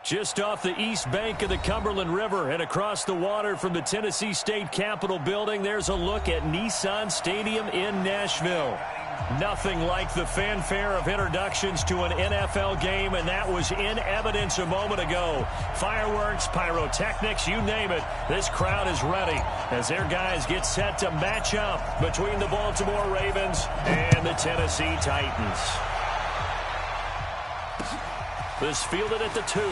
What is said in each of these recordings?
Just off the east bank of the Cumberland River and across the water from the Tennessee State Capitol building, there's a look at Nissan Stadium in Nashville. Nothing like the fanfare of introductions to an NFL game, and that was in evidence a moment ago. Fireworks, pyrotechnics, you name it. This crowd is ready as their guys get set to match up between the Baltimore Ravens and the Tennessee Titans. This fielded at the 2. And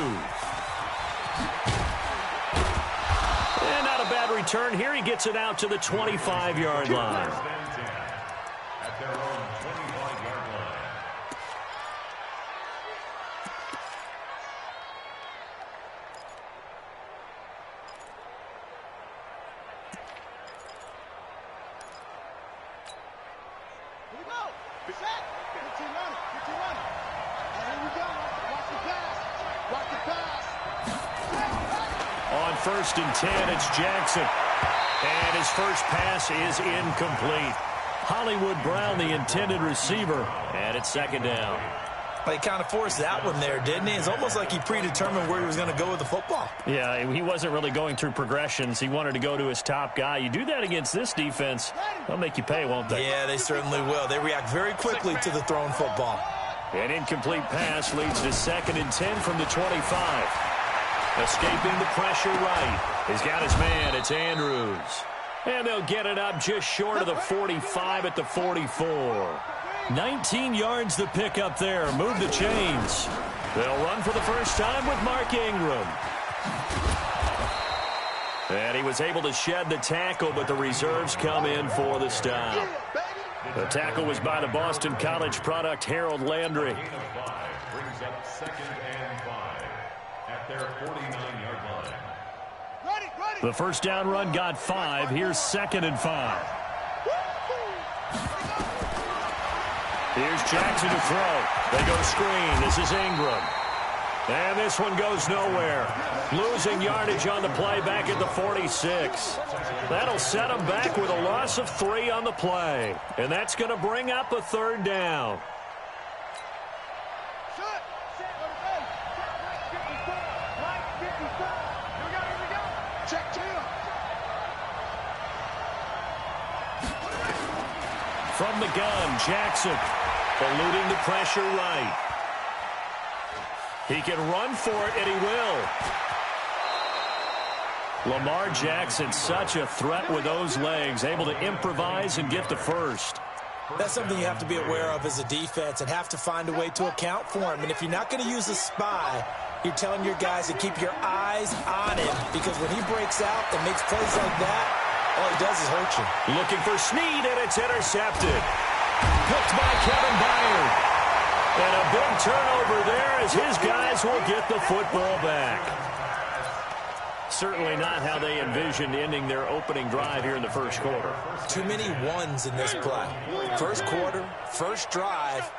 not a bad return here. He gets it out to the 25-yard line. At their own 25-yard line. Here we go. Set. 15 running. 15 running. Here we go. Watch the pass. Watch the pass. On 1st and 10, it's Jackson. And his first pass is incomplete. Hollywood Brown, the intended receiver, and it's 2nd down. He kind of forced that one there, didn't he? It's almost like he predetermined where he was going to go with the football. Yeah, he wasn't really going through progressions. He wanted to go to his top guy. You do that against this defense, they'll make you pay, won't they? Yeah, they certainly will. They react very quickly to the thrown football. An incomplete pass leads to 2nd and 10 from the 25. Escaping the pressure right. He's got his man. It's Andrews. And they'll get it up just short of the 45 at the 44. 19 yards the pick up there. Move the chains. They'll run for the first time with Mark Ingram. And he was able to shed the tackle, but the reserves come in for the stop. The tackle was by the Boston College product, Harold Landry. Brings up 2nd and 5 at their 49-yard line. The first down run got 5. Here's 2nd and 5. Here's Jackson to throw. They go screen. This is Ingram. And this one goes nowhere. Losing yardage on the play back at the 46. That'll set them back with a loss of 3 on the play. And that's going to bring up a 3rd down. From the gun, Jackson eluding the pressure right. He can run for it, and he will. Lamar Jackson, such a threat with those legs, able to improvise and get the first. That's something you have to be aware of as a defense and have to find a way to account for him. And if you're not going to use a spy, you're telling your guys to keep your eyes on him, because when he breaks out and makes plays like that, all he does is hurt you. Looking for Snead, and it's intercepted. Picked by Kevin Byard. And a big turnover there as his guys will get the football back. Certainly not how they envisioned ending their opening drive here in the first quarter. Too many ones in this play. First quarter, first drive,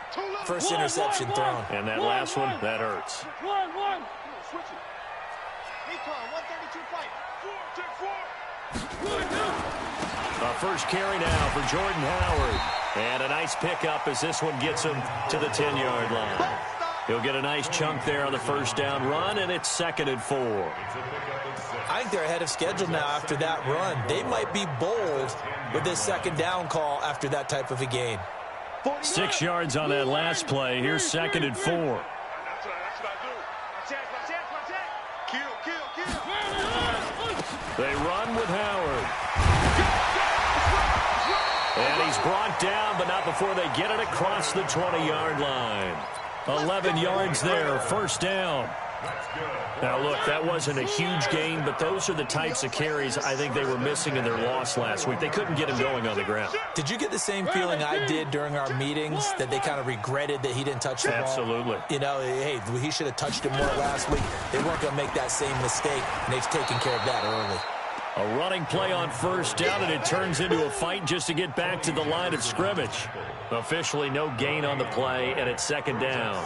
first interception thrown. And that last one, that hurts. One. Switch it. Recon, 132 fight. 4, A first carry now for Jordan Howard. And a nice pickup as this one gets him to the 10-yard line. He'll get a nice chunk there on the first down run, and it's 2nd and 4. I think they're ahead of schedule now after that run. They might be bold with this 2nd down call after that type of a gain. 6 yards on that last play. Here's 2nd and 4. They run with Howard. And he's brought down, but not before they get it across the 20-yard line. 11 yards there, first down. Now, look, that wasn't a huge gain, but those are the types of carries I think they were missing in their loss last week. They couldn't get him going on the ground. Did you get the same feeling I did during our meetings, that they kind of regretted that he didn't touch the ball? Absolutely. You know, hey, he should have touched it more last week. They weren't going to make that same mistake, and they've taken care of that early. A running play on first down, and it turns into a fight just to get back to the line of scrimmage. Officially no gain on the play, and it's 2nd down.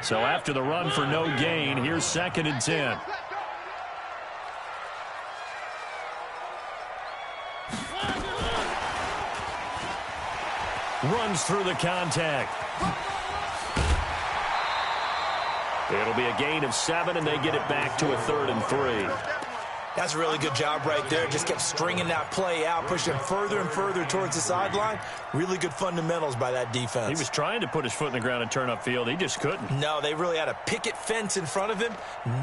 So after the run for no gain, here's 2nd and 10. Runs through the contact. It'll be a gain of 7, and they get it back to a 3rd and 3. That's a really good job right there. Just kept stringing that play out, pushing him further and further towards the sideline. Really good fundamentals by that defense. He was trying to put his foot in the ground and turn upfield. He just couldn't. No, they really had a picket fence in front of him.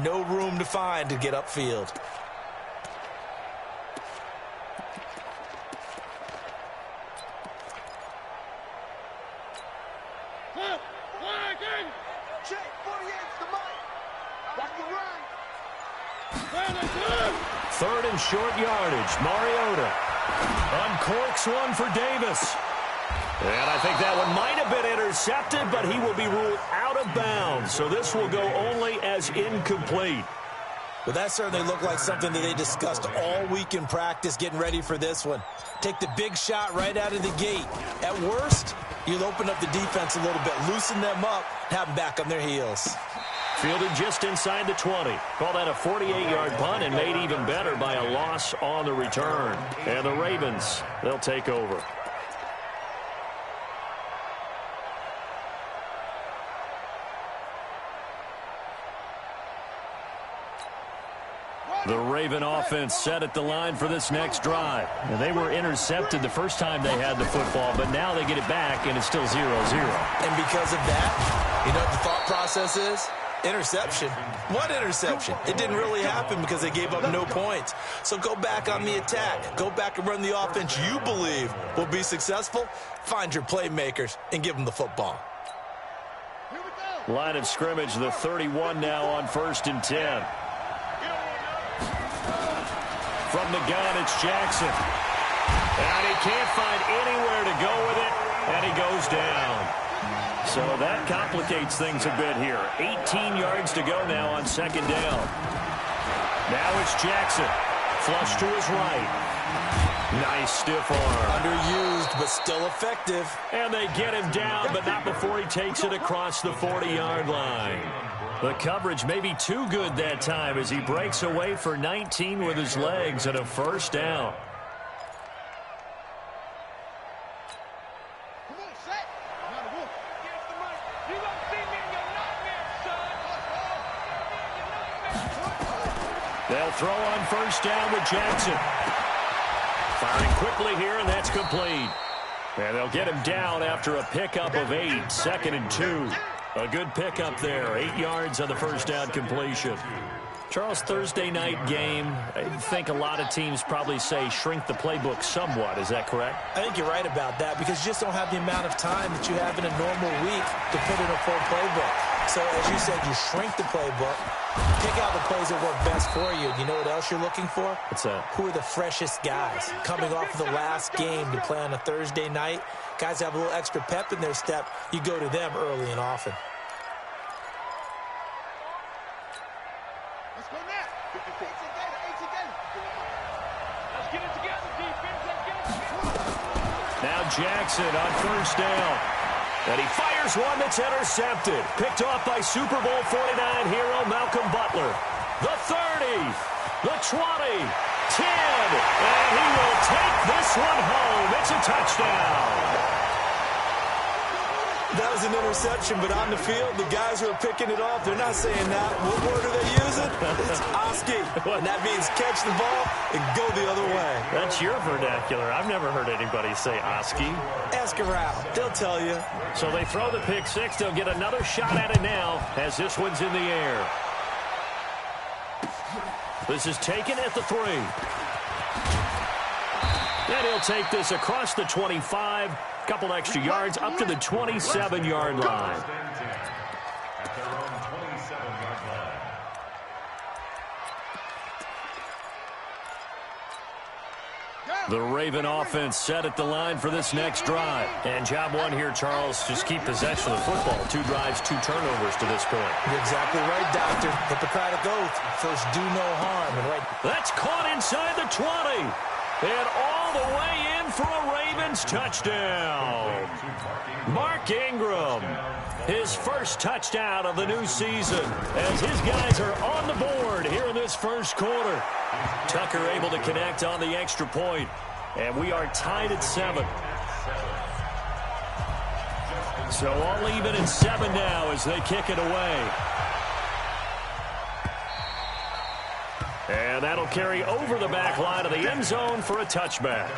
No room to find to get upfield. Third and short yardage. Mariota uncorks one for Davis. And I think that one might have been intercepted, but he will be ruled out of bounds. So this will go only as incomplete. Well, that certainly looked like something that they discussed all week in practice getting ready for this one. Take the big shot right out of the gate. At worst, you'll open up the defense a little bit, loosen them up, have them back on their heels. Fielded just inside the 20. Call that a 48-yard punt and made even better by a loss on the return. And the Ravens, they'll take over. The Raven offense set at the line for this next drive. And they were intercepted the first time they had the football, but now they get it back, and it's still 0-0. And because of that, you know what the thought process is? Interception. What interception? It didn't really happen because they gave up no points. So go back on the attack. Go back and run the offense you believe will be successful. Find your playmakers and give them the football. Line of scrimmage, the 31 now on 1st and 10. From the gun, it's Jackson. And he can't find anywhere to go with it, and he goes down. So that complicates things a bit here. 18 yards to go now on 2nd down. Now it's Jackson. Flush to his right. Nice stiff arm. Underused, but still effective. And they get him down, but not before he takes it across the 40-yard line. The coverage may be too good that time as he breaks away for 19 with his legs and a 1st down. They'll throw on 1st down with Jackson. Firing quickly here, and that's complete. And they'll get him down after a pickup of 8, 2nd and 2. A good pickup there, 8 yards on the 1st down completion. Charles, Thursday night game, I think a lot of teams probably say shrink the playbook somewhat. Is that correct? I think you're right about that because you just don't have the amount of time that you have in a normal week to put in a full playbook. So, as you said, you shrink the playbook, pick out the plays that work best for you. You know what else you're looking for? What's that? Who are the freshest guys coming off of the last game to play on a Thursday night? Guys have a little extra pep in their step. You go to them early and often. Let's go now. Let's get it together, defense. Let's get it together. Now Jackson on 1st down. And he fires one that's intercepted. Picked off by Super Bowl 49 hero Malcolm Butler. The 30, the 20, 10. And he will take this one home. It's a touchdown. That was an interception, but on the field, the guys who are picking it off, they're not saying that. What word are they using? It's Oski. And that means catch the ball and go the other way. That's your vernacular. I've never heard anybody say Oski. Ask around. They'll tell you. So they throw the pick 6. They'll get another shot at it now as this one's in the air. This is taken at the 3. And he'll take this across the 25. Couple extra yards up to the 27-yard line. The Raven offense set at the line for this next drive. And job one here, Charles, just keep possession of the football. 2 drives, 2 turnovers to this point. You're exactly right, Doctor. Hippocratic oath. First, do no harm. And right. That's caught inside the 20. And all the way in for a Ravens touchdown. Mark Ingram, his first touchdown of the new season as his guys are on the board here in this first quarter. Tucker able to connect on the extra point, and we are tied at 7. So all even at 7 now as they kick it away. And that'll carry over the back line of the end zone for a touchback.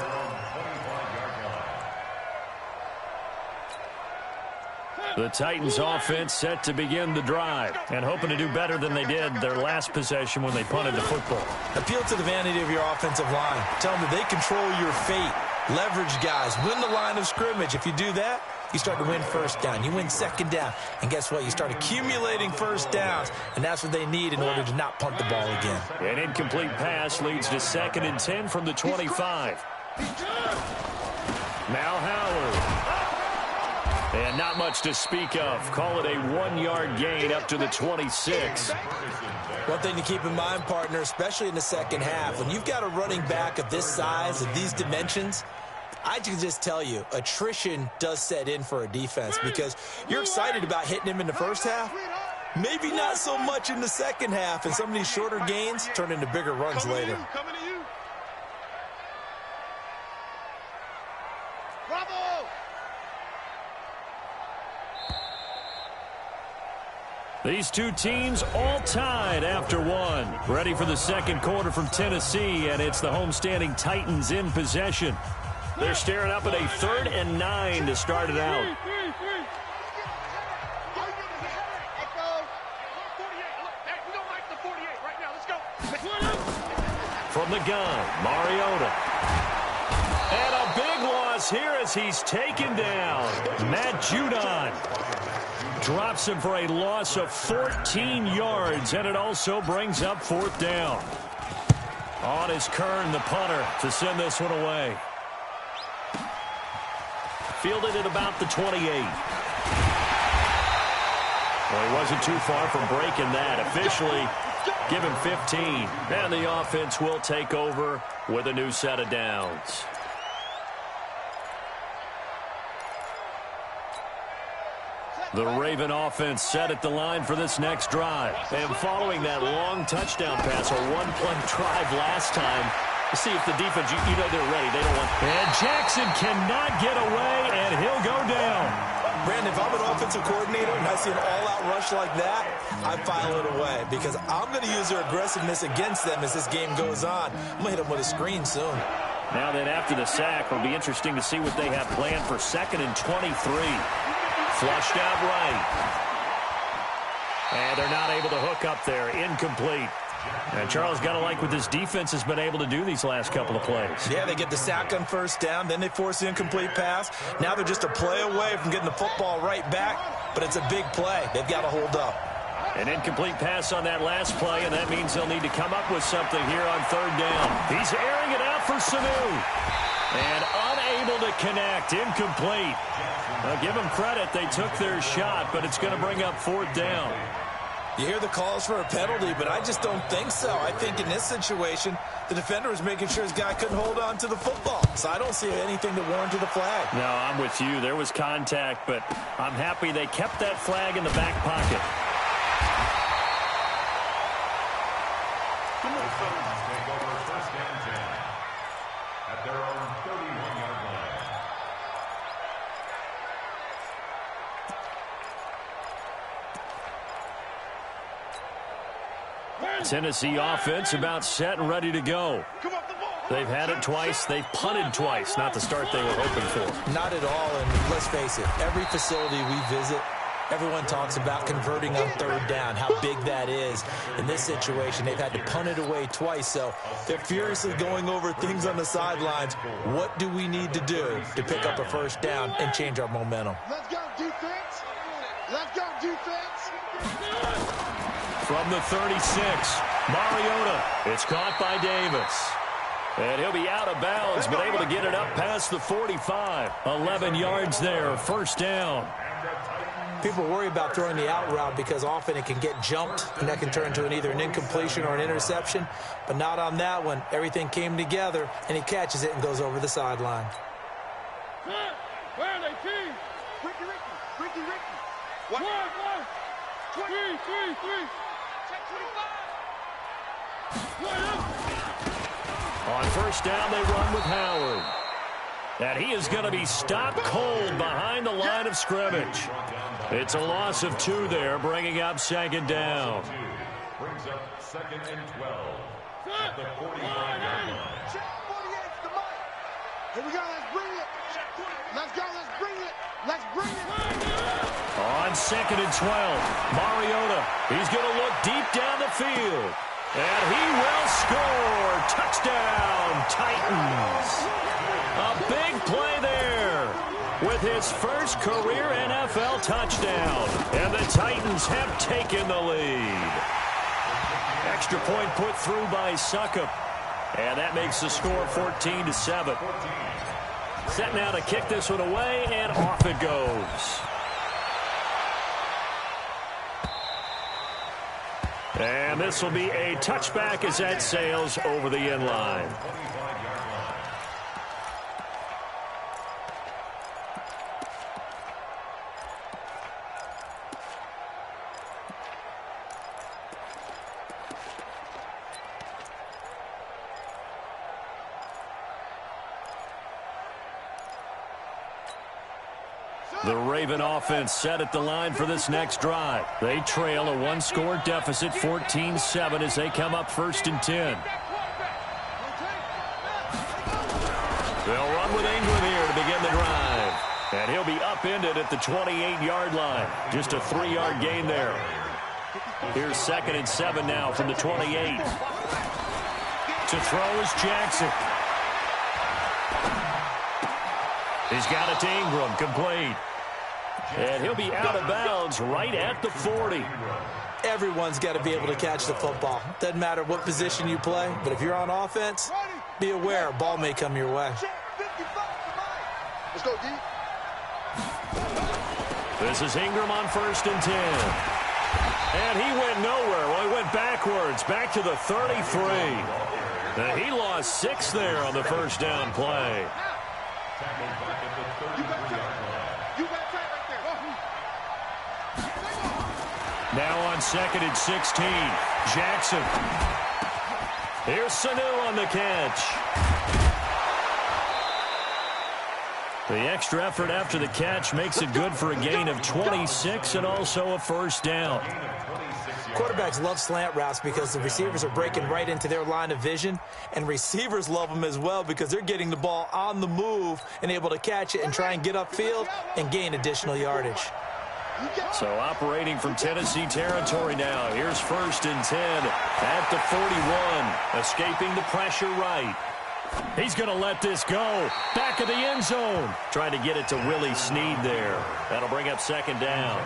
The Titans offense set to begin the drive and hoping to do better than they did their last possession when they punted the football. Appeal to the vanity of your offensive line. Tell them that they control your fate. Leverage guys. Win the line of scrimmage. If you do that, you start to win first down. You win second down. And guess what? You start accumulating first downs. And that's what they need in order to not punt the ball again. An incomplete pass leads to 2nd and 10 from the 25. Now Howard. And not much to speak of. Call it a 1-yard gain up to the 26. One thing to keep in mind, partner, especially in the second half, when you've got a running back of this size, of these dimensions, I can just tell you, attrition does set in for a defense because you're excited about hitting him in the first half. Maybe not so much in the second half, and some of these shorter gains turn into bigger runs later. These two teams all tied after one. Ready for the second quarter from Tennessee, and it's the homestanding Titans in possession. They're staring up at a 3rd and 9 to start it out. From the gun, Mariota. And a big loss here as he's taken down. Matt Judon drops him for a loss of 14 yards, and it also brings up 4th down. On is Kern, the punter, to send this one away. Fielded at about the 28. Well, he wasn't too far from breaking that. Officially, give him 15. And the offense will take over with a new set of downs. The Raven offense set at the line for this next drive. And following that long touchdown pass, a one-play drive last time, to see if the defense, you know they're ready. They don't want... And Jackson cannot get away, and he'll go down. Brandon, if I'm an offensive coordinator and I see an all-out rush like that, I file it away because I'm going to use their aggressiveness against them as this game goes on. I'm going to hit them with a screen soon. Now then, after the sack, it'll be interesting to see what they have planned for 2nd and 23. Flushed out right. And they're not able to hook up there. Incomplete. And Charles, got to like what this defense has been able to do these last couple of plays. Yeah, they get the sack on 1st down, then they force the incomplete pass. Now they're just a play away from getting the football right back, but it's a big play. They've got to hold up. An incomplete pass on that last play, and that means they'll need to come up with something here on 3rd down. He's airing it out for Sanu. And unable to connect. Incomplete. Now, give them credit. They took their shot, but it's going to bring up 4th down. You hear the calls for a penalty, but I just don't think so. I think in this situation, the defender was making sure his guy couldn't hold on to the football. So I don't see anything that warranted a flag. No, I'm with you. There was contact, but I'm happy they kept that flag in the back pocket. Take over 1st and 10 at their own 31-yard line. Tennessee offense about set and ready to go. They've had it twice. They've punted twice. Not the start they were hoping for. Not at all, and let's face it, every facility we visit, everyone talks about converting on 3rd down, how big that is. In this situation, they've had to punt it away twice, so they're furiously going over things on the sidelines. What do we need to do to pick up a 1st down and change our momentum? Let's go, defense. Let's go, defense. From the 36, Mariota. It's caught by Davis. And he'll be out of bounds, but able to get it up past the 45. 11 yards there, 1st down. People worry about throwing the out route because often it can get jumped, and that can turn into either an incompletion or an interception. But not on that one. Everything came together, and he catches it and goes over the sideline. Where are they, team? Ricky. What? 3. Check 25. On 1st down, they run with Howard. And he is going to be stopped cold behind the line of scrimmage. It's a loss of 2 there, bringing up 2nd down. Brings up 2nd and 12. at the 45-yard line. Check 48's the mic. Here we go, let's bring it. Let's go, let's bring it. Let's bring it. On 2nd and 12, Mariota. He's going to look deep down the field. And he will score. Touchdown, Titans. A big play there with his first career NFL touchdown. And the Titans have taken the lead. Extra point put through by Succop. And that makes the score 14-7. Set now to kick this one away, and off it goes. And this will be a touchback as that sails over the end line. The Raven offense set at the line for this next drive. They trail a one-score deficit, 14-7, as they come up 1st and 10. They'll run with Ingram here to begin the drive. And he'll be upended at the 28-yard line. Just a 3-yard gain there. Here's 2nd and 7 now from the 28. To throw is Jackson. He's got it to Ingram, complete. And he'll be out of bounds right at the 40. Everyone's got to be able to catch the football. Doesn't matter what position you play, but if you're on offense, be aware a ball may come your way. Let's go, D. This is Ingram on 1st and 10. And he went nowhere. Well, he went backwards, back to the 33. And he lost 6 there on the first down play. Now on 2nd and 16, Jackson. Here's Sanu on the catch. The extra effort after the catch makes it good for a gain of 26 and also a first down. Quarterbacks love slant routes because the receivers are breaking right into their line of vision, and receivers love them as well because they're getting the ball on the move and able to catch it and try and get upfield and gain additional yardage. So operating from Tennessee territory now. Here's 1st and 10 at the 41. Escaping the pressure right. He's going to let this go. Back of the end zone. Trying to get it to Willie Snead there. That'll bring up 2nd down.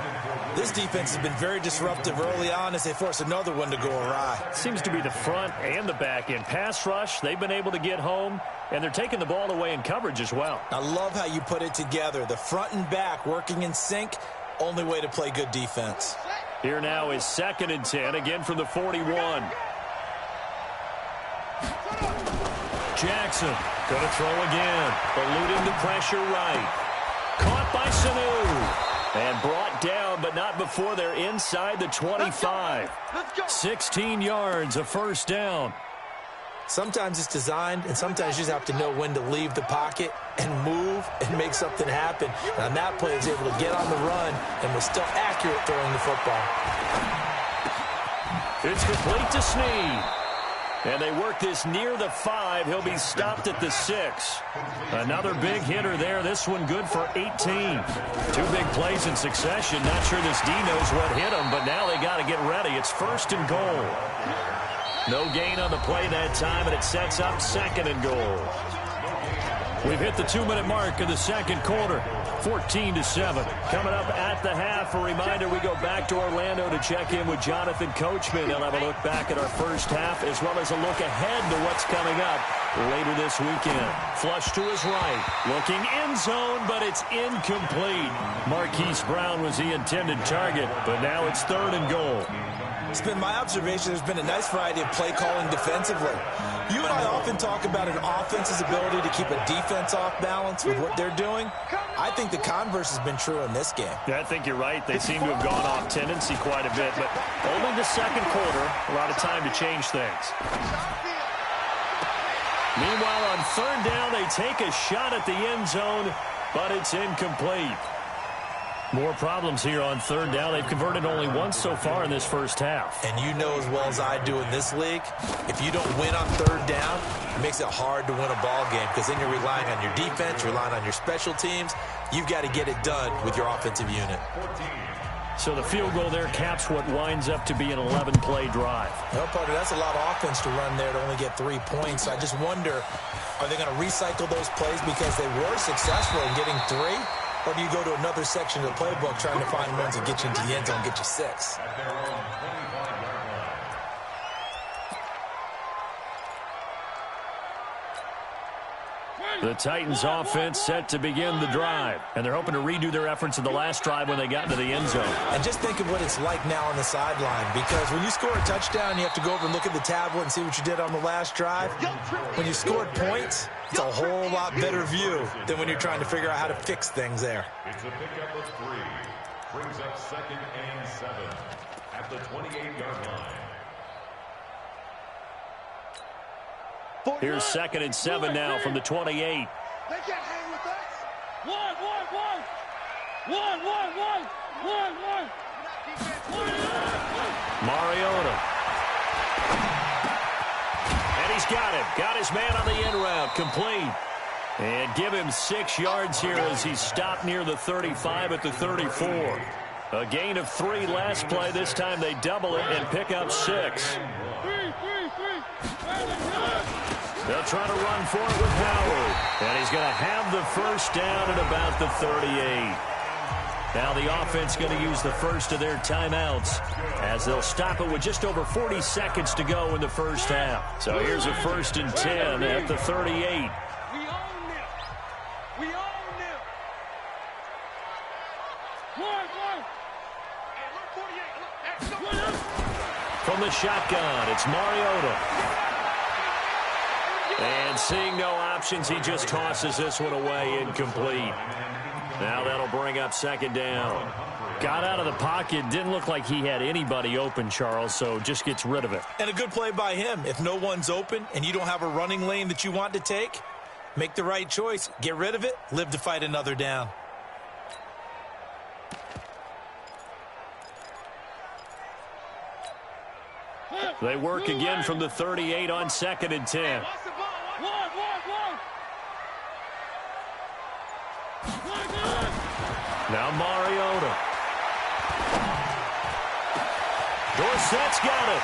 This defense has been very disruptive early on as they force another one to go awry. Seems to be the front and the back end. Pass rush, they've been able to get home, and they're taking the ball away in coverage as well. I love how you put it together. The front and back working in sync. Only way to play good defense. Here now is 2nd and 10, again from the 41. Jackson going to throw again, eluding the pressure right. Caught by Sanu. And brought down, but not before they're inside the 25. 16 yards, a first down. Sometimes it's designed, and sometimes you just have to know when to leave the pocket and move and make something happen. And on that play, he was able to get on the run and was still accurate throwing the football. It's complete to Snead. And they work this near the 5. He'll be stopped at the 6. Another big hitter there. This one good for 18. 2 big plays in succession. Not sure this D knows what hit him, but now they got to get ready. It's 1st and goal. No gain on the play that time, and it sets up 2nd and goal. We've hit the 2-minute mark of the second quarter. 14-7. Coming up at the half, a reminder we go back to Orlando to check in with Jonathan Coachman. He'll have a look back at our first half as well as a look ahead to what's coming up later this weekend. Flush to his right. Looking end zone, but it's incomplete. Marquise Brown was the intended target, but now it's 3rd and goal. It's been my observation there's been a nice variety of play calling defensively. You and I often talk about an offense's ability to keep a defense off balance with what they're doing. I think the converse has been true in this game. Yeah, I think you're right. They seem to have gone off tendency quite a bit, but only the second quarter, a lot of time to change things. Meanwhile, on 3rd down, they take a shot at the end zone, but it's incomplete. More problems here on third down. They've converted only once so far in this first half. And you know as well as I do in this league, if you don't win on third down, it makes it hard to win a ball game because then you're relying on your defense, relying on your special teams. You've got to get it done with your offensive unit. So the field goal there caps what winds up to be an 11-play drive. Well, Parker, that's a lot of offense to run there to only get 3 points. I just wonder, are they going to recycle those plays because they were successful in getting 3? Or do you go to another section of the playbook trying to find ones that get you into the end zone and get you 6? The Titans offense set to begin the drive. And they're hoping to redo their efforts in the last drive when they got into the end zone. And just think of what it's like now on the sideline. Because when you score a touchdown, you have to go over and look at the tablet and see what you did on the last drive. When you scored points, it's a whole lot better view than when you're trying to figure out how to fix things there. It's a pickup of 3. Brings up 2nd and 7 at the 28-yard line. Here's 2nd and 7 now from the 28. They can't hang with us. One. Mariota. And he's got him. Got his man on the end route. Complete. And give him 6 yards here as he's stopped near the 35 at the 34. A gain of 3 last play. This time they double it and pick up 6. They'll try to run for it with Howard. And he's going to have the first down at about the 38. Now the offense going to use the first of their timeouts as they'll stop it with just over 40 seconds to go in the first half. So here's a 1st and 10 at the 38. From the shotgun, it's Mariota. And seeing no options, he just tosses this one away, incomplete. Now that'll bring up 2nd down. Got out of the pocket, didn't look like he had anybody open, Charles, so just gets rid of it. And a good play by him. If no one's open and you don't have a running lane that you want to take, make the right choice. Get rid of it, live to fight another down. They work again from the 38 on 2nd and 10. Now Mariota. Dorsett's got it.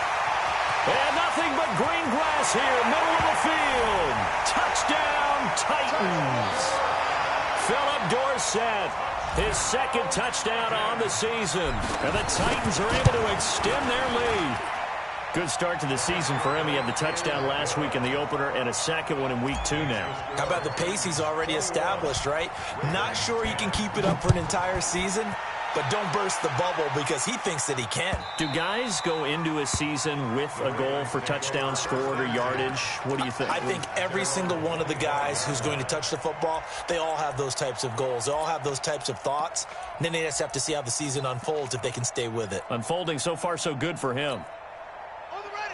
And nothing but green grass here, middle of the field. Touchdown, Titans. Philip Dorsett, his 2nd touchdown on the season. And the Titans are able to extend their lead. Good start to the season for him. He had the touchdown last week in the opener and a 2nd one in week 2 now. How about the pace he's already established, right? Not sure he can keep it up for an entire season, but don't burst the bubble because he thinks that he can. Do guys go into a season with a goal for touchdown scored or yardage? What do you think? I think every single one of the guys who's going to touch the football, they all have those types of goals. They all have those types of thoughts. And then they just have to see how the season unfolds if they can stay with it. Unfolding so far so good for him.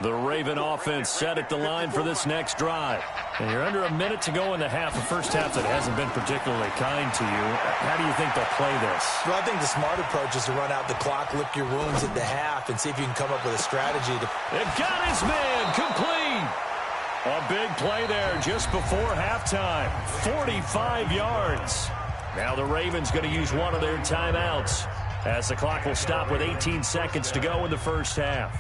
The Raven offense set at the line for this next drive. And you're under a minute to go in the half, a first half that hasn't been particularly kind to you. How do you think they'll play this? Well, I think the smart approach is to run out the clock, lick your wounds at the half, and see if you can come up with a strategy to... It got his man complete. A big play there just before halftime. 45 yards. Now the Ravens going to use one of their timeouts as the clock will stop with 18 seconds to go in the first half.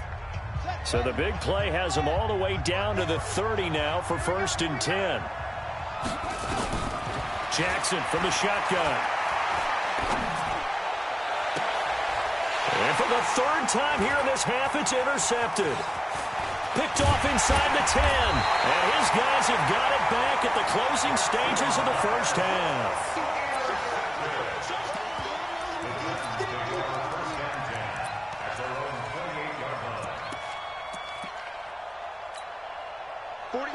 So the big play has them all the way down to the 30 now for 1st and 10. Jackson from the shotgun. And for the 3rd time here in this half, it's intercepted. Picked off inside the 10. And his guys have got it back at the closing stages of the first half.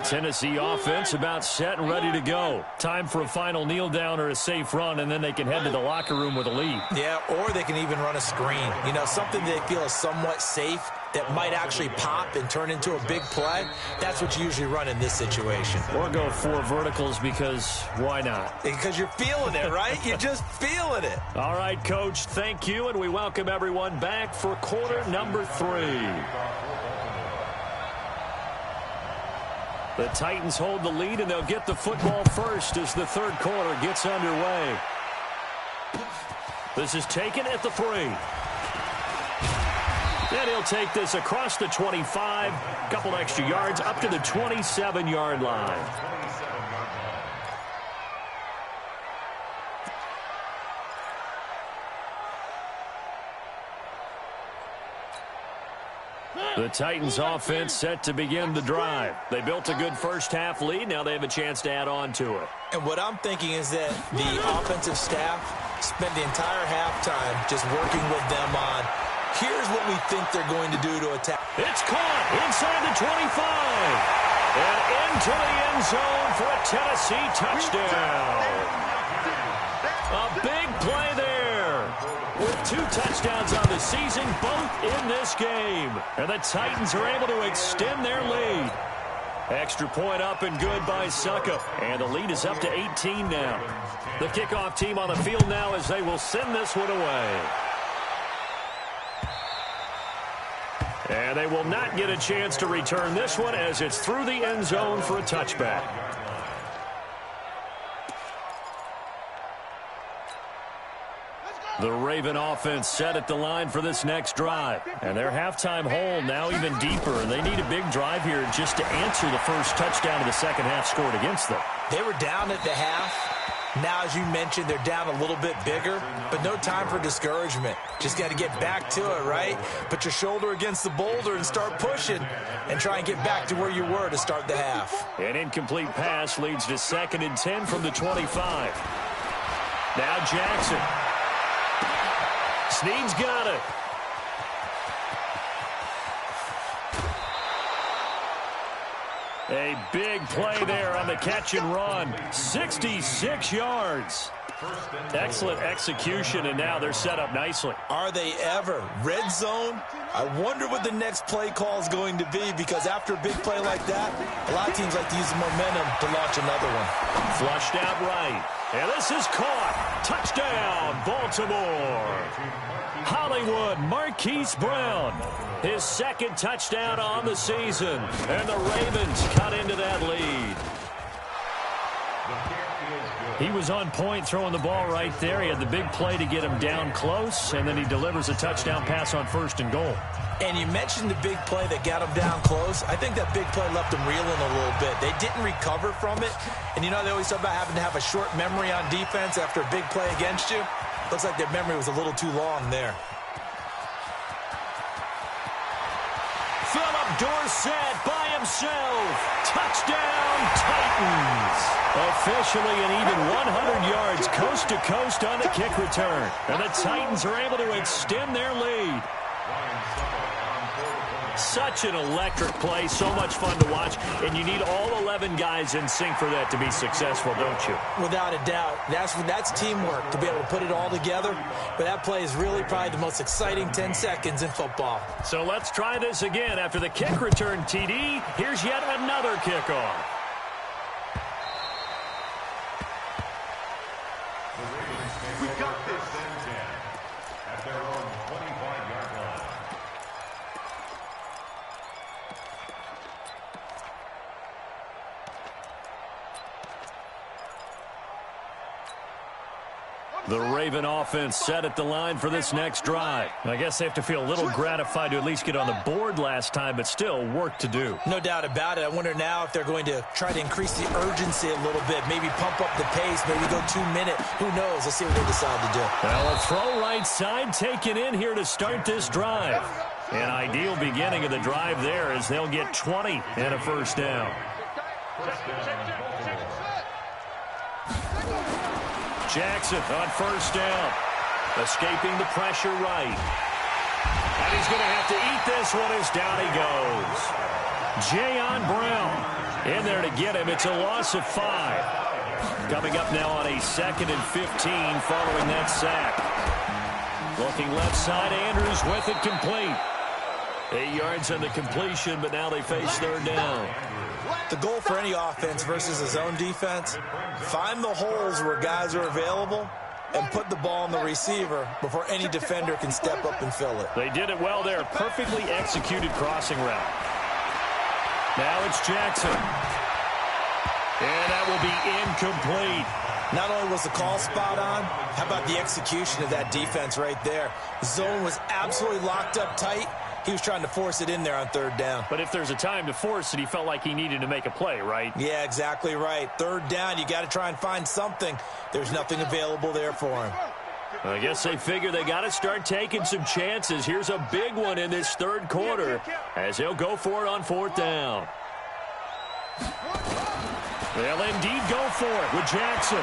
Tennessee offense about set and ready to go. Time for a final kneel down or a safe run, and then they can head to the locker room with a lead. Yeah, or they can even run a screen. You know, something they feel is somewhat safe that might actually pop and turn into a big play, that's what you usually run in this situation. Or go 4 verticals because why not? Because you're feeling it, right? You're just feeling it. All right, Coach, thank you, and we welcome everyone back for quarter number 3. The Titans hold the lead, and they'll get the football first as the third quarter gets underway. This is taken at the 3. And he'll take this across the 25, couple extra yards up to the 27-yard line. The Titans offense set to begin the drive. They built a good first-half lead. Now they have a chance to add on to it. And what I'm thinking is that the offensive staff spent the entire halftime just working with them on, here's what we think they're going to do to attack. It's caught inside the 25. And into the end zone for a Tennessee touchdown. A big play there. With 2 touchdowns on the season, both in this game. And the Titans are able to extend their lead. Extra point up and good by Suckup. And the lead is up to 18 now. The kickoff team on the field now as they will send this one away. And they will not get a chance to return this one as it's through the end zone for a touchback. The Raven offense set at the line for this next drive. And their halftime hole now even deeper. And they need a big drive here just to answer the first touchdown of the second half scored against them. They were down at the half. Now, as you mentioned, they're down a little bit bigger, but no time for discouragement. Just got to get back to it, right? Put your shoulder against the boulder and start pushing and try and get back to where you were to start the half. An incomplete pass leads to 2nd and 10 from the 25. Now Jackson. Snead's got it. A big play there on the catch and run. 66 yards. Excellent execution, and now they're set up nicely. Are they ever? Red zone? I wonder what the next play call is going to be, because after a big play like that, a lot of teams like to use the momentum to launch another one. Flushed out right. And this is caught. Touchdown, Baltimore. Hollywood Marquise Brown. His 2nd touchdown on the season. And the Ravens cut into that lead. He was on point throwing the ball right there. He had the big play to get him down close, and then he delivers a touchdown pass on 1st and goal. And you mentioned the big play that got him down close. I think that big play left him reeling a little bit. They didn't recover from it. And you know, they always talk about having to have a short memory on defense after a big play against you. Looks like their memory was a little too long there. Philip Dorsett by himself. Touchdown, Titans. Officially an even 100 yards coast to coast on the kick return. And the Titans are able to extend their lead. Such an electric play, so much fun to watch, and you need all 11 guys in sync for that to be successful, don't you? Without a doubt. That's teamwork, to be able to put it all together. But that play is really probably the most exciting 10 seconds in football. So let's try this again. After the kick return, TD, here's yet another kickoff. We got this. At their own 25-yard line. The Raven offense set at the line for this next drive. I guess they have to feel a little gratified to at least get on the board last time, but still work to do. No doubt about it. I wonder now if they're going to try to increase the urgency a little bit, maybe pump up the pace, maybe go 2 minute. Who knows? Let's see what they decide to do. Well, a throw right side taken in here to start this drive. An ideal beginning of the drive there as they'll get 20 and a first down. Jackson on first down. Escaping the pressure right. And he's going to have to eat this one as down he goes. Jayon Brown in there to get him. It's a loss of 5. Coming up now on a 2nd and 15 following that sack. Looking left side, Andrews with it complete. 8 yards on the completion, but now they face third down. The goal for any offense versus a zone defense, find the holes where guys are available and put the ball on the receiver before any defender can step up and fill it. They did it well there. Perfectly executed crossing route. Now it's Jackson. And that will be incomplete. Not only was the call spot on, how about the execution of that defense right there? The zone was absolutely locked up tight. He was trying to force it in there on third down. But if there's a time to force it, he felt like he needed to make a play, right? Yeah, exactly right. Third down, you got to try and find something. There's nothing available there for him. I guess they figure they got to start taking some chances. Here's a big one in this third quarter as he'll go for it on fourth down. They'll indeed go for it with Jackson.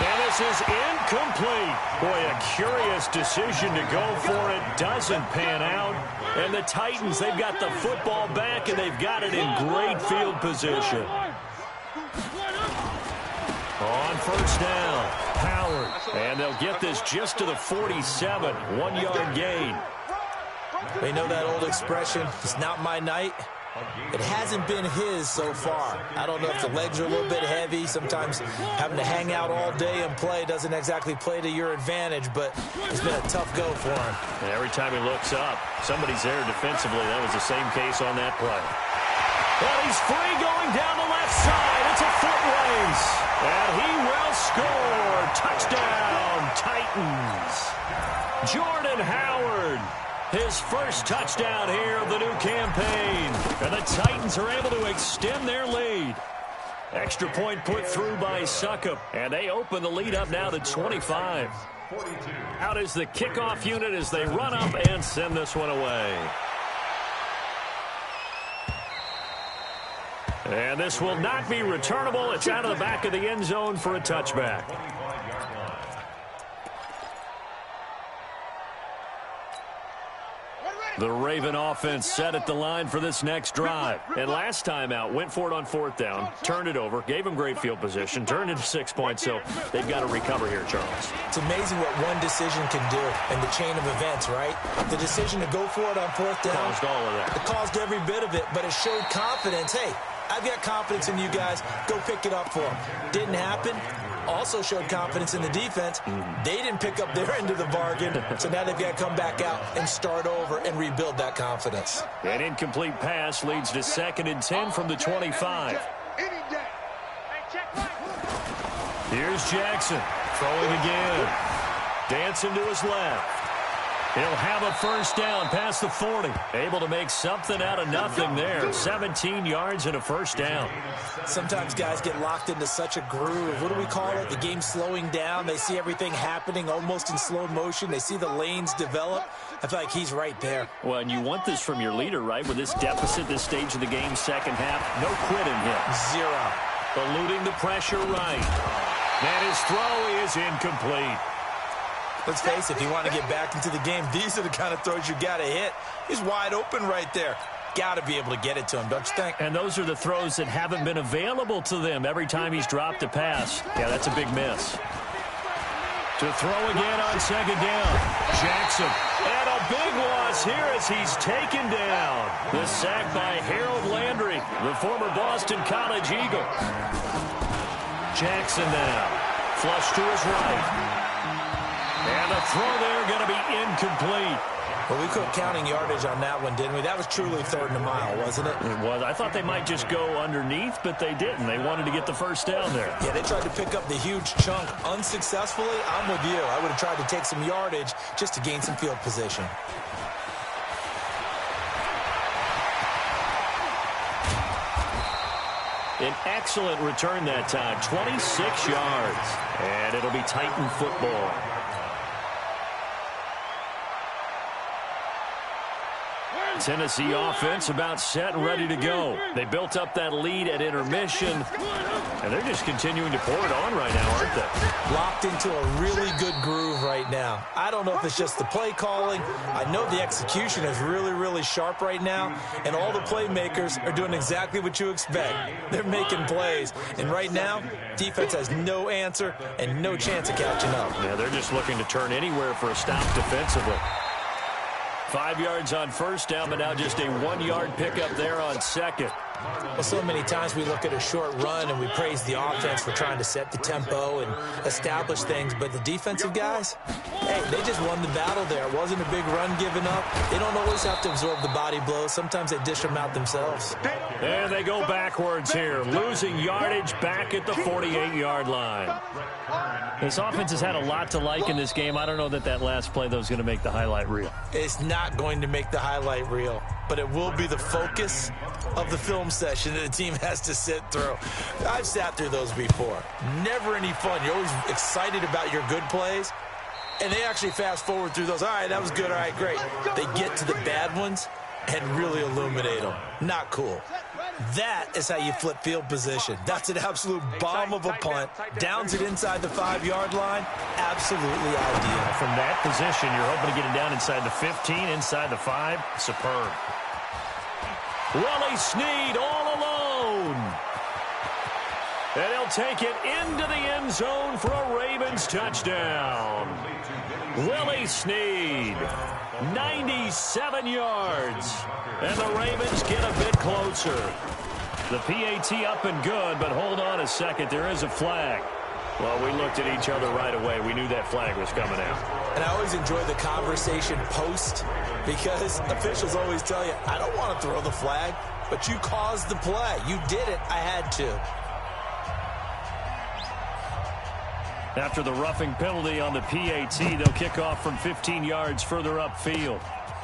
And this is incomplete. Boy, a curious decision to go for it. Doesn't pan out. And the Titans, they've got the football back, and they've got it in great field position. On first down, Howard. And they'll get this just to the 47. 1 yard gain. They know that old expression, it's not my night. It hasn't been his so far. I don't know if the legs are a little bit heavy. Sometimes having to hang out all day and play doesn't exactly play to your advantage, but it's been a tough go for him. And every time he looks up, somebody's there defensively. That was the same case on that play. Well, he's free going down the left side. It's a foot race. And he will score. Touchdown, Titans. Jordan Howard. His first touchdown here of the new campaign. And the Titans are able to extend their lead. Extra point put through by Succop. And they open the lead up now to 25. Out is the kickoff unit as they run up and send this one away. And this will not be returnable. It's out of the back of the end zone for a touchback. The Raven offense set at the line for this next drive. And last time out, went for it on fourth down, turned it over, gave them great field position, turned into 6 points, so they've got to recover here, Charles. It's amazing what one decision can do in the chain of events, right? The decision to go for it on fourth down. Caused all of that. It caused every bit of it, but it showed confidence. Hey, I've got confidence in you guys. Go pick it up for them. Didn't happen. Also showed confidence in the defense. They didn't pick up their end of the bargain, so now they've got to come back out and start over and rebuild that confidence. An incomplete pass leads to 2nd and 10 from the 25. Here's Jackson throwing again. Dancing to his left. He'll have a first down past the 40. Able to make something out of nothing there. 17 yards and a first down. Sometimes guys get locked into such a groove. What do we call it? The game's slowing down. They see everything happening almost in slow motion. They see the lanes develop. I feel like he's right there. Well, and you want this from your leader, right? With this deficit, this stage of the game, second half, no quit in him. Zero. Eluding the pressure right. And his throw is incomplete. Let's face it, if you want to get back into the game, these are the kind of throws you got to hit. He's wide open right there. Got to be able to get it to him, don't you think? And those are the throws that haven't been available to them every time he's dropped a pass. Yeah, that's a big miss. To throw again on second down. Jackson. And a big loss here as he's taken down. The sack by Harold Landry, the former Boston College Eagle. Jackson now. Flush to his right. And the throw there going to be incomplete. Well, we quit counting yardage on that one, didn't we? That was truly 3rd and a mile, wasn't it? It was. I thought they might just go underneath, but they didn't. They wanted to get the first down there. Yeah, they tried to pick up the huge chunk unsuccessfully. I'm with you. I would have tried to take some yardage just to gain some field position. An excellent return that time, 26 yards. And it'll be Titan football. Tennessee offense about set and ready to go. They built up that lead at intermission, and they're just continuing to pour it on right now, aren't they? Locked into a really good groove right now. I don't know if it's just the play calling. I know the execution is really, really sharp right now, and all the playmakers are doing exactly what you expect. They're making plays, and right now, defense has no answer and no chance of catching up. Yeah, they're just looking to turn anywhere for a stop defensively. 5 yards on first down, but now just a 1-yard pickup there on second. Well, so many times we look at a short run and we praise the offense for trying to set the tempo and establish things, but the defensive guys, hey, they just won the battle there. It wasn't a big run given up. They don't always have to absorb the body blows. Sometimes they dish them out themselves. And they go backwards here, losing yardage back at the 48-yard line. This offense has had a lot to like in this game. I don't know that last play, though, is going to make the highlight reel. It's not going to make the highlight reel, but it will be the focus of the film session that the team has to sit through. I've sat through those before. Never any fun. You're always excited about your good plays, and they actually fast forward through those. All right, that was good. All right, great. They get to the bad ones and really illuminate them. Not cool. That is how you flip field position. That's an absolute bomb of a punt. Downs it inside the 5-yard line. Absolutely ideal. From that position, you're hoping to get it down inside the 15, inside the 5. Superb. Willie Snead all alone. And he'll take it into the end zone for a Ravens touchdown. Willie Snead, 97 yards. And the Ravens get a bit closer. The PAT up and good, but hold on a second. There is a flag. Well, we looked at each other right away. We knew that flag was coming out. And I always enjoy the conversation post because officials always tell you, I don't want to throw the flag, but you caused the play. You did it. I had to. After the roughing penalty on the PAT, they'll kick off from 15 yards further upfield.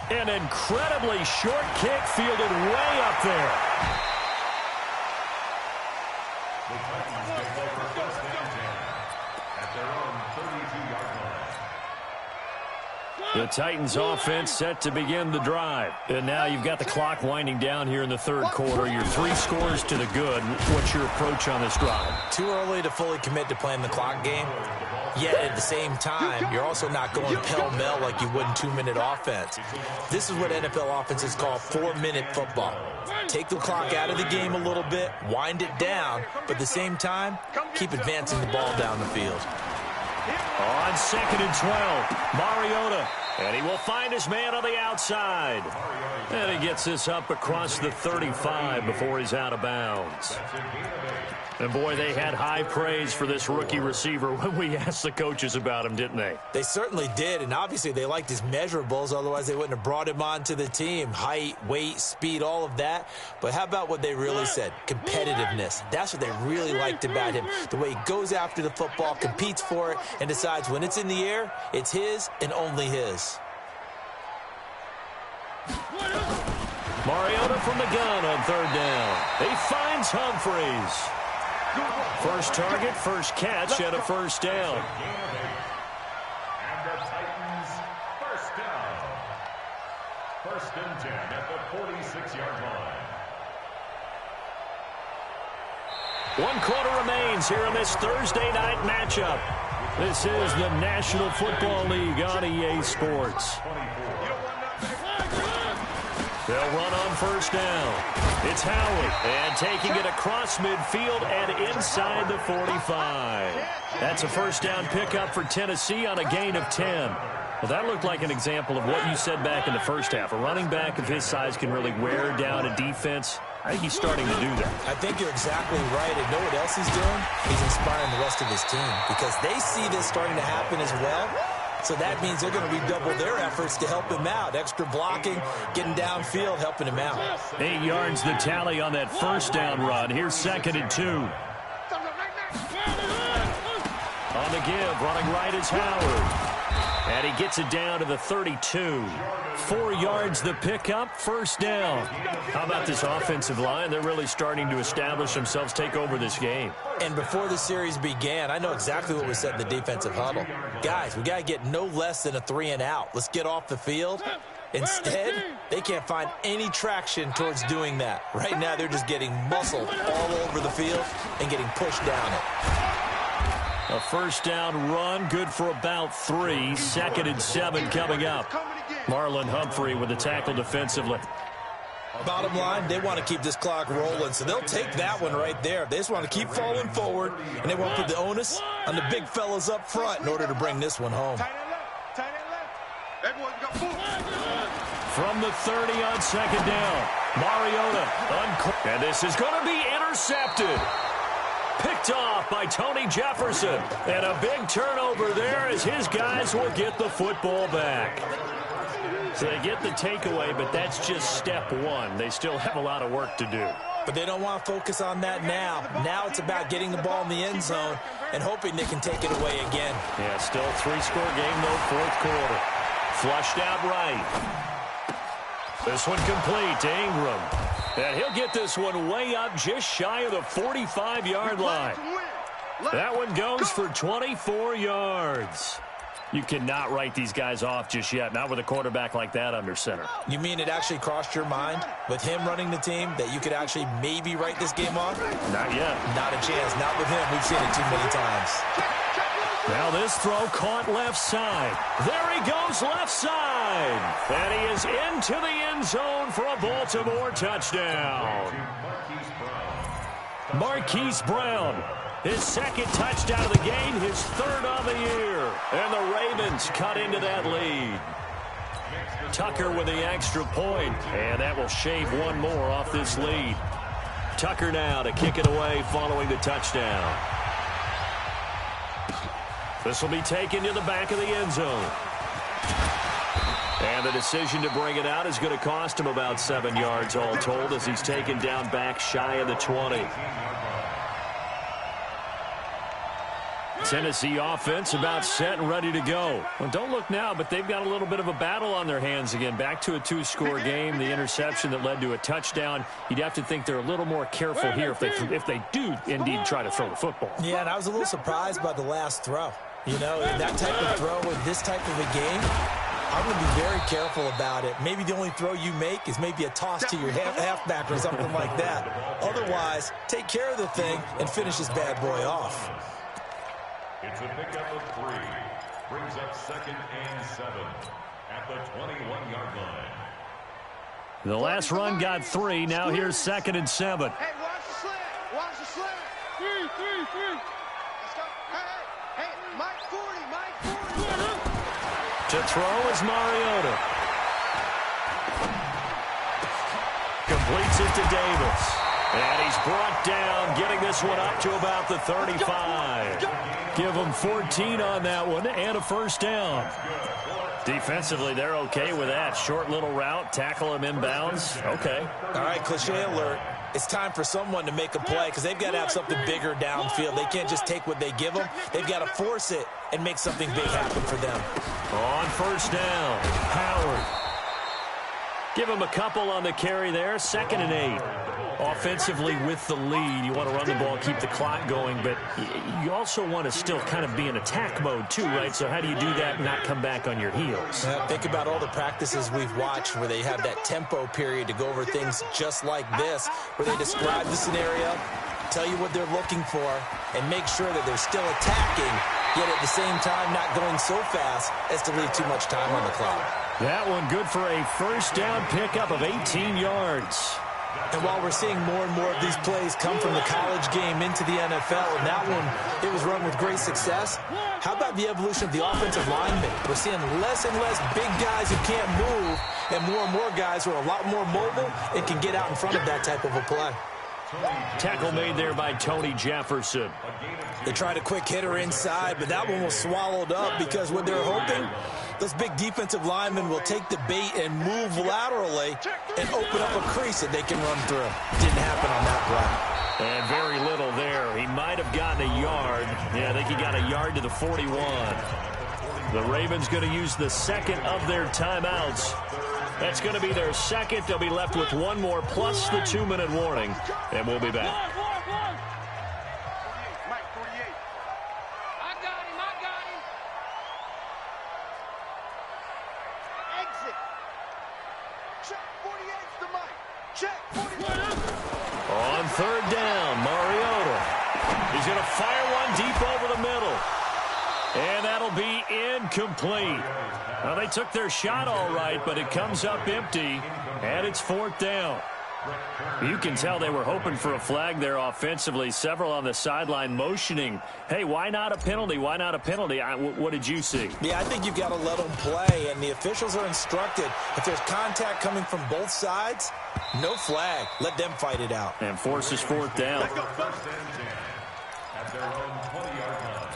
An incredibly short kick fielded way up there. The Titans take over first and 10 at their own 32-yard line. The Titans offense set to begin the drive. And now you've got the clock winding down here in the third quarter. You're 3 scores to the good. What's your approach on this drive? Too early to fully commit to playing the clock game. Yet at the same time, you're also not going pell-mell like you would in 2-minute offense. This is what NFL offenses call 4-minute football. Take the clock out of the game a little bit, wind it down, but at the same time, keep advancing the ball down the field. On 2nd and 12, Mariota. And he will find his man on the outside. And he gets this up across the 35 before he's out of bounds. And, boy, they had high praise for this rookie receiver when we asked the coaches about him, didn't they? They certainly did, and obviously they liked his measurables. Otherwise, they wouldn't have brought him onto the team. Height, weight, speed, all of that. But how about what they really said? Competitiveness. That's what they really liked about him. The way he goes after the football, competes for it, and decides when it's in the air, it's his and only his. Mariota from the gun on 3rd down. He finds Humphries. First target, first catch, and a first down. And the Titans first down. 1st and 10 at the 46-yard line. 1 quarter remains here in this Thursday night matchup. This is the National Football League on EA Sports. They'll run on first down. It's Howard, and taking it across midfield and inside the 45. That's a first down pickup for Tennessee on a gain of 10. Well, that looked like an example of what you said back in the first half. A running back of his size can really wear down a defense. I think he's starting to do that. I think you're exactly right. And know what else he's doing? He's inspiring the rest of his team because they see this starting to happen as well. So that means they're going to redouble their efforts to help him out. Extra blocking, getting downfield, helping him out. 8 yards the tally on that first down run. Here's 2nd and 2. On the give, running right is Howard. And he gets it down to the 32. 4 yards the pickup, first down. How about this offensive line? They're really starting to establish themselves, take over this game. And before the series began, I know exactly what was said in the defensive huddle. Guys, we got to get no less than a 3 and out. Let's get off the field. Instead, they can't find any traction towards doing that. Right now, they're just getting muscled all over the field and getting pushed down it. A first down run, good for about 3. 2nd and 7 coming up. Marlon Humphrey with the tackle defensively. Bottom line, they want to keep this clock rolling, so they'll take that one right there. They just want to keep falling forward, and they want to put the onus on the big fellas up front in order to bring this one home. from the 30 on second down. Mariota, and this is going to be intercepted. Picked off by Tony Jefferson. And a big turnover there as his guys will get the football back. So they get the takeaway, but that's just step one. They still have a lot of work to do. But they don't want to focus on that now. Now it's about getting the ball in the end zone and hoping they can take it away again. Yeah, still a 3-score game, though, fourth quarter. Flushed out right. This one complete to Ingram. And he'll get this one way up just shy of the 45-yard line. That one goes for 24 yards. You cannot write these guys off just yet, not with a quarterback like that under center. You mean it actually crossed your mind with him running the team that you could actually maybe write this game off? Not yet. Not a chance. Not with him. We've seen it too many times. Now this throw caught left side. There he goes left side. And he is into the end zone for a Baltimore touchdown. Marquise Brown. His second touchdown of the game, his third of the year. And the Ravens cut into that lead. Tucker with the extra point, and that will shave one more off this lead. Tucker now to kick it away following the touchdown. This will be taken to the back of the end zone. And the decision to bring it out is going to cost him about 7 yards all told as he's taken down back shy of the 20. Tennessee offense about set and ready to go. Well, don't look now, but they've got a little bit of a battle on their hands again. Back to a 2-score game. The interception that led to a touchdown. You'd have to think they're a little more careful here if they do indeed try to throw the football. Yeah, and I was a little surprised by the last throw. You know, that type of throw in this type of a game, I'm going to be very careful about it. Maybe the only throw you make is maybe a toss to your halfback or something like that. Otherwise, take care of the thing and finish this bad boy off. It's a pickup of 3. Brings up 2nd and 7 at the 21-yard line. The last run got 3. Now here's 2nd and 7. Hey, watch the slant. Watch the slant. 3. Let's go. Hey, Mike 40. To throw is Mariota. Completes it to Davis. And he's brought down, getting this one up to about the 35. Give them 14 on that one and a first down. Defensively, they're okay with that. Short little route, tackle him inbounds. Okay. All right, cliche alert. It's time for someone to make a play because they've got to have something bigger downfield. They can't just take what they give them. They've got to force it and make something big happen for them. On first down, Howard. Give him a couple on the carry there. 2nd and 8. Offensively with the lead, you want to run the ball, keep the clock going, but you also want to still kind of be in attack mode too, right? So how do you do that and not come back on your heels? Think about all the practices we've watched where they have that tempo period to go over things just like this, where they describe the scenario, tell you what they're looking for, and make sure that they're still attacking, yet at the same time not going so fast as to leave too much time on the clock. That one good for a first down pickup of 18 yards. And while we're seeing more and more of these plays come from the college game into the NFL, and that one, it was run with great success, how about the evolution of the offensive linemen? We're seeing less and less big guys who can't move, and more guys who are a lot more mobile and can get out in front of that type of a play. Tackle made there by Tony Jefferson. They tried a quick hitter inside, but that one was swallowed up because what they're hoping, those big defensive linemen will take the bait and move laterally and open up a crease that they can run through. Didn't happen on that play. And very little there. He might have gotten a yard. Yeah, I think he got a yard to the 41. The Ravens going to use the second of their timeouts. That's going to be their second. They'll be left with one more plus the 2-minute warning. And we'll be back. Mike 48. I got him. Exit. Check 48's the Mike. Check 48. On third down, Mariota. He's going to fire one deep over the middle. And that'll be incomplete. Well, they took their shot all right, but it comes up empty, and it's 4th down. You can tell they were hoping for a flag there offensively. Several on the sideline motioning, hey, why not a penalty? Why not a penalty? What did you see? Yeah, I think you've got to let them play, and the officials are instructed. If there's contact coming from both sides, no flag. Let them fight it out. And forces fourth down. Let's go first and 10 at their own 20-yard line.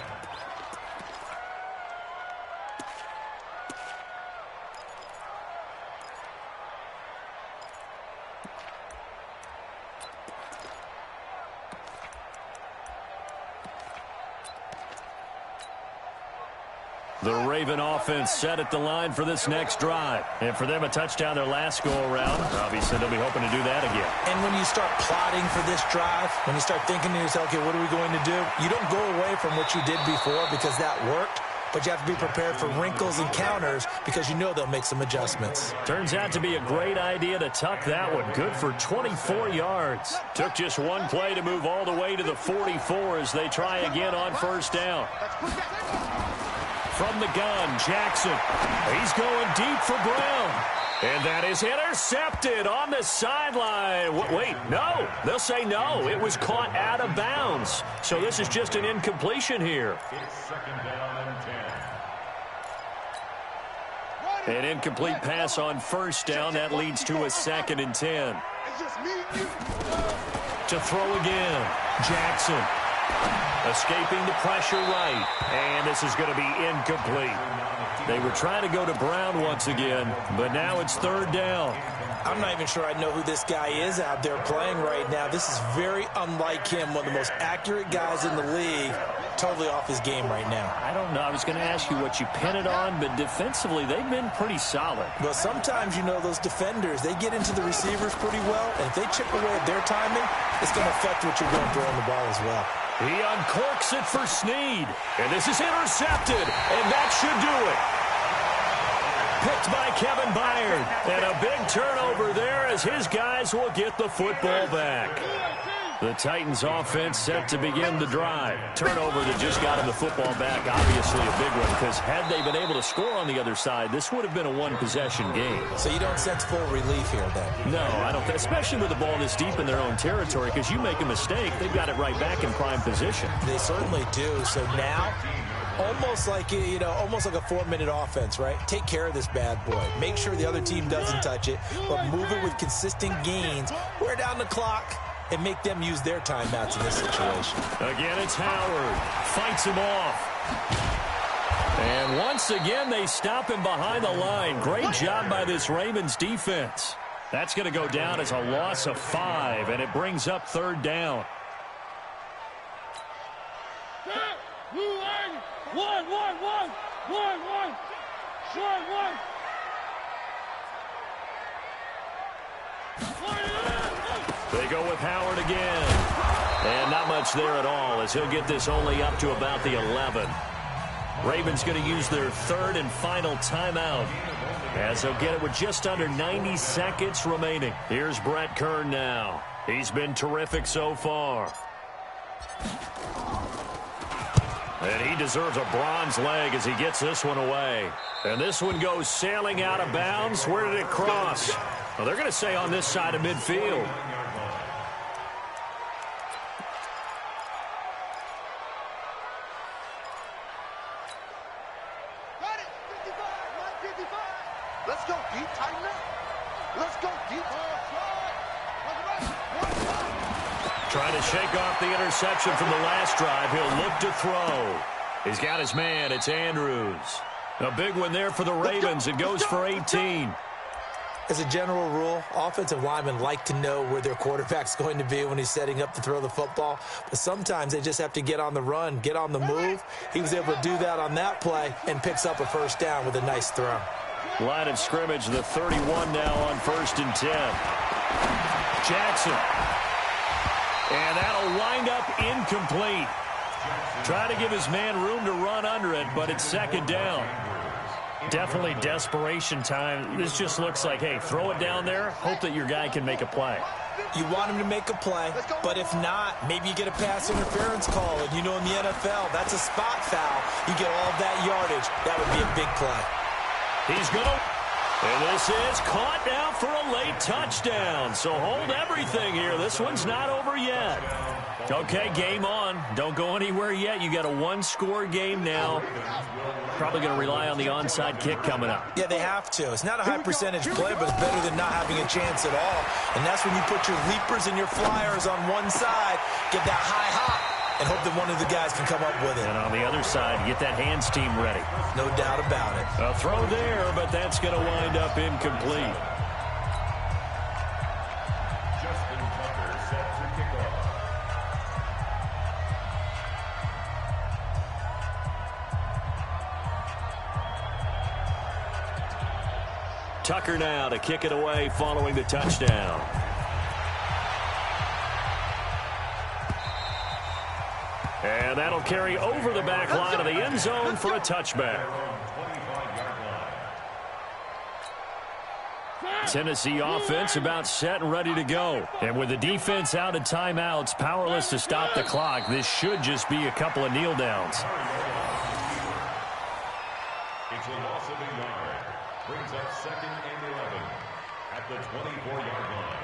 The Raven offense set at the line for this next drive. And for them, a touchdown their last go-around. Obviously, they'll be hoping to do that again. And when you start plotting for this drive, when you start thinking to yourself, okay, what are we going to do? You don't go away from what you did before because that worked, but you have to be prepared for wrinkles and counters because you know they'll make some adjustments. Turns out to be a great idea to tuck that one. Good for 24 yards. Took just one play to move all the way to the 44 as they try again on first down. From the gun, Jackson. He's going deep for Brown. And that is intercepted on the sideline. Wait, no. They'll say no. It was caught out of bounds. So this is just an incompletion here. It's second down and 10. An incomplete pass on first down. That leads to a 2nd and 10. To throw again, Jackson. Escaping the pressure right. And this is going to be incomplete. They were trying to go to Brown once again, but now it's third down. I'm not even sure I know who this guy is out there playing right now. This is very unlike him, one of the most accurate guys in the league. Totally off his game right now. I don't know. I was going to ask you what you pin it on, but defensively, they've been pretty solid. Well, sometimes, you know, those defenders, they get into the receivers pretty well, and if they chip away at their timing, it's going to affect what you're doing throwing the ball as well. He uncorks it for Snead, and this is intercepted, and that should do it. Picked by Kevin Byard, and a big turnover there as his guys will get the football back. The Titans offense set to begin the drive. Turnover that just got him the football back, obviously a big one, because had they been able to score on the other side, this would have been a one-possession game. So you don't sense full relief here then? No, I don't, especially with the ball this deep in their own territory, because you make a mistake, they've got it right back in prime position. They certainly do. So now, almost like, you know, almost like a 4-minute offense, right? Take care of this bad boy. Make sure the other team doesn't touch it, but move it with consistent gains. Wear down the clock and make them use their timeouts in this situation. Again, it's Howard. Fights him off. And once again, they stop him behind the line. Great job by this Ravens defense. That's going to go down as a loss of 5, and it brings up third down. They go with Howard again. And not much there at all as he'll get this only up to about the 11. Ravens going to use their third and final timeout as they'll get it with just under 90 seconds remaining. Here's Brett Kern now. He's been terrific so far. And he deserves a bronze leg as he gets this one away. And this one goes sailing out of bounds. Where did it cross? Well, they're going to say on this side of midfield. Let's go deep, tighten up. Let's go deep. Trying to shake off the interception from the last drive. He'll look to throw. He's got his man. It's Andrews. A big one there for the Ravens. It goes for 18. As a general rule, offensive linemen like to know where their quarterback's going to be when he's setting up to throw the football. But sometimes they just have to get on the run, get on the move. He was able to do that on that play and picks up a first down with a nice throw. Line of scrimmage, the 31 now on 1st and 10. Jackson. And that'll wind up incomplete. Trying to give his man room to run under it, but it's 2nd down. Definitely desperation time. This just looks like, hey, throw it down there, hope that your guy can make a play. You want him to make a play, but if not, maybe you get a pass interference call. And you know in the NFL, that's a spot foul. You get all that yardage. That would be a big play. He's going to... And this is caught now for a late touchdown. So hold everything here. This one's not over yet. Okay, game on. Don't go anywhere yet. You got a one-score game now. Probably going to rely on the onside kick coming up. Yeah, they have to. It's not a high percentage play, but it's better than not having a chance at all. And that's when you put your leapers and your flyers on one side, get that high hop, and hope that one of the guys can come up with it. And on the other side, get that hands team ready. No doubt about it. A throw there, but that's going to wind up incomplete. Justin Tucker set to kick off. Tucker now to kick it away following the touchdown. And that'll carry over the back line of the end zone for a touchback. Tennessee offense about set and ready to go. And with the defense out of timeouts, powerless to stop the clock, this should just be a couple of kneel downs. It's a loss of a yard. Brings up 2nd and 11 at the 24-yard line.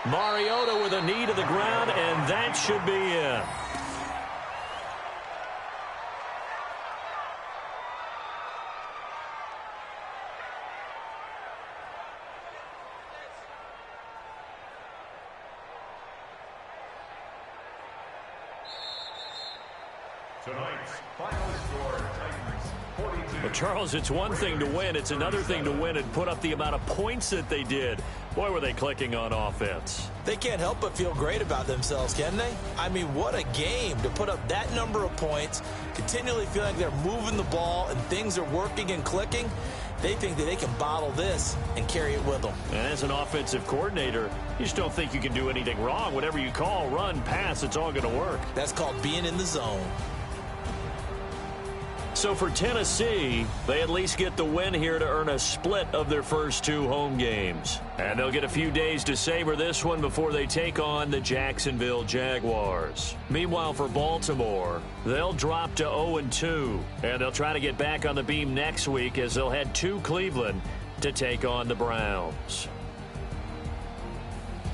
Mariota with a knee to the ground, and that should be in. Tonight's final score, Titans 42. Well, Charles, it's one thing to win. It's another thing to win and put up the amount of points that they did. Boy, were they clicking on offense. They can't help but feel great about themselves, can they? I mean, what a game to put up that number of points, continually feel like they're moving the ball and things are working and clicking. They think that they can bottle this and carry it with them. And as an offensive coordinator, you just don't think you can do anything wrong. Whatever you call, run, pass, it's all going to work. That's called being in the zone. So for Tennessee, they at least get the win here to earn a split of their first 2 home games. And they'll get a few days to savor this one before they take on the Jacksonville Jaguars. Meanwhile, for Baltimore, they'll drop to 0-2. And they'll try to get back on the beam next week as they'll head to Cleveland to take on the Browns.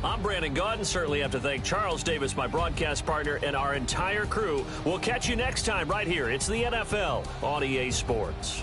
I'm Brandon Gaudin. Certainly have to thank Charles Davis, my broadcast partner, and our entire crew. We'll catch you next time right here. It's the NFL on EA Sports.